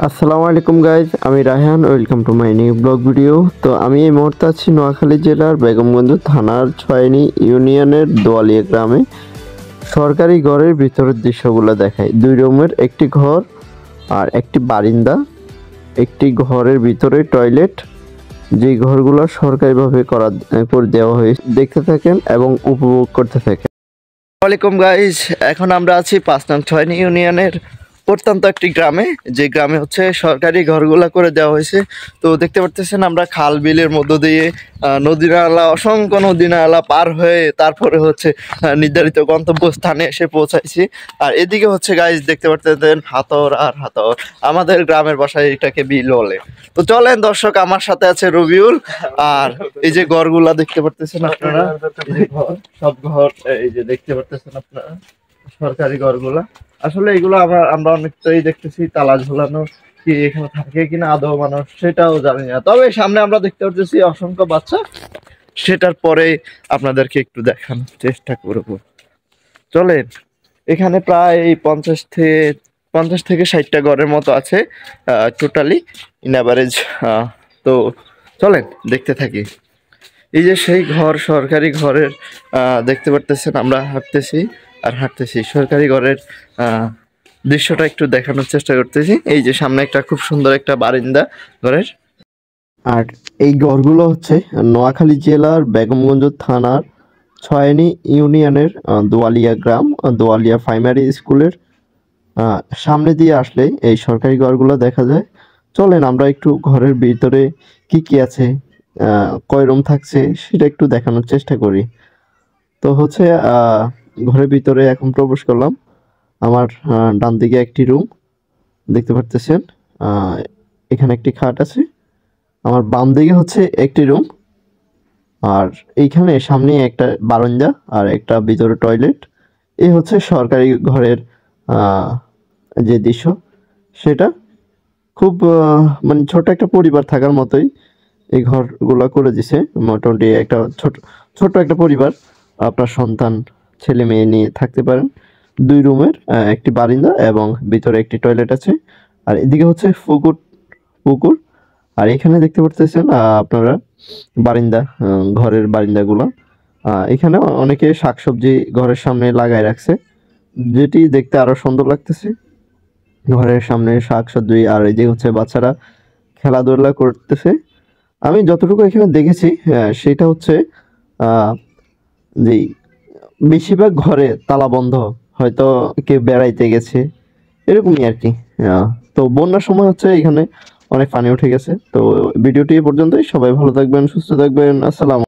আসসালামু আলাইকুম গাইজ, আমি Raihan. Welcome to my new blog video. তো আমি এই মুহূর্তে আছি নোয়াখালী জেলার বেগমগঞ্জ থানার ছয়নি ইউনিয়নের দোয়ালিয়া গ্রামে। সরকারি ঘরের ভিতরের দৃশ্যগুলো দেখায়। 2 রুমের একটি ঘর আর একটি বারিন্দা, একটি ঘরের ভিতরে টয়লেট, যে ঘরগুলো সরকারিভাবে করে দেওয়া হয়েছে। দেখতে থাকেন এবং উপভোগ করতে থাকেন। আসসালামু আলাইকুম গাইজ, এখন আমরা আছি 5 নং ছয়নি ইউনিয়নের প্রত্যন্ত একটি গ্রামে, যে গ্রামে হচ্ছে সরকারি ঘরগুলা করে দেওয়া হয়েছে। তো দেখতে পারতেছেন আমরা খাল বিলের মধ্য দিয়ে নদী নালা, অসংখ্য নদী নালা পার হয়ে তারপরে হচ্ছে নির্ধারিত গন্তব্যস্থানে এসে পৌঁছাইছি। আর এদিকে হচ্ছে গাইজ দেখতে পারতেছেন হাতর আর হাতর, আমাদের গ্রামের ভাষায় এটাকে বিল বলে। তো চলেন দর্শক, আমার সাথে আছে রবিউল। আর এই যে ঘরগুলা দেখতে পারতেছেন আপনারা, সব ঘর এই যে দেখতে পারতেছেন আপনারা, সরকারি ঘরগুলা। আসলে এগুলো আমরা অনেকটাই দেখতেছি তালা ঝোলানো, কি এখানে থাকে কিনা আদৌ মানুষ সেটাও জানি না। তবে সামনে আমরা দেখতে পাচ্ছি অসংখ্য বাচ্চা, সেটার পরে আপনাদেরকে একটু দেখানোর চেষ্টা করব। চলেন, এখানে প্রায় 50 থেকে 60টা ঘরের মতো আছে টোটালি ইন অ্যাভারেজ। তো চলেন দেখতে থাকি। এই যে সেই ঘর, সরকারি ঘরের দেখতে পারতেছেন, আমরা হাঁটতেছি সরকারি ঘরের দৃশ্যটা একটু দেখানোর চেষ্টা করতেছি। এই যে সামনে একটা খুব সুন্দর একটা বারিন্দা ঘরের। আর এই ঘরগুলো হচ্ছে নোয়াখালী জেলার বেগমগঞ্জ থানার ছয়নি ইউনিয়নের দোয়ালিয়া গ্রাম, দোয়ালিয়া প্রাইমারি স্কুলের সামনে দিয়ে আসলে এই সরকারি ঘরগুলো দেখা যায়। চলেন আমরা একটু ঘরের ভিতরে কি কি আছে, কয় রুম থাকছে সেটা একটু দেখানোর চেষ্টা করি। তো হচ্ছে ঘরের ভিতরে এখন প্রবেশ করলাম। আমার ডান দিকে একটি রুম দেখতে পারতেছেন, এখানে একটি খাট আছে। আমার বাম দিকে হচ্ছে একটি রুম, আর এইখানে সামনে একটা বারান্দা আর একটা ভিতরে টয়লেট। এই হচ্ছে সরকারি ঘরের যে দৃশ্য, সেটা খুব মানে ছোট একটা পরিবার থাকার মতোই এই ঘরগুলো করে দিছে। মোটামুটি একটা ছোট একটা পরিবার, আপনার সন্তান ছেলে মেয়ে নিয়ে থাকতে পারেন। 2 রুমের একটি বারিন্দা এবং ভিতরে একটি টয়লেট আছে। আর এদিকে হচ্ছে পুকুর। আর এখানে দেখতে পারতেছেন আপনারা বারিন্দা, ঘরের বারিন্দাগুলো। এখানে অনেকে শাকসবজি ঘরের সামনে লাগাই রাখছে, যেটি দেখতে আরো সুন্দর লাগতেছে। ঘরের সামনে শাকসবজি, আর এই যে হচ্ছে বাচ্চারা খেলাধুলা করতেছে। আমি যতটুকু এখানে দেখেছি সেটা হচ্ছে যে বেশিরভাগ ঘরে তালা বন্ধ, হয়তো কেউ বেড়াইতে গেছে, এরকমই আর কি। তো বন্যার সময় হচ্ছে এখানে অনেক পানি উঠে গেছে। তো ভিডিওটি এ পর্যন্তই। সবাই ভালো থাকবেন, সুস্থ থাকবেন। আসসালাম।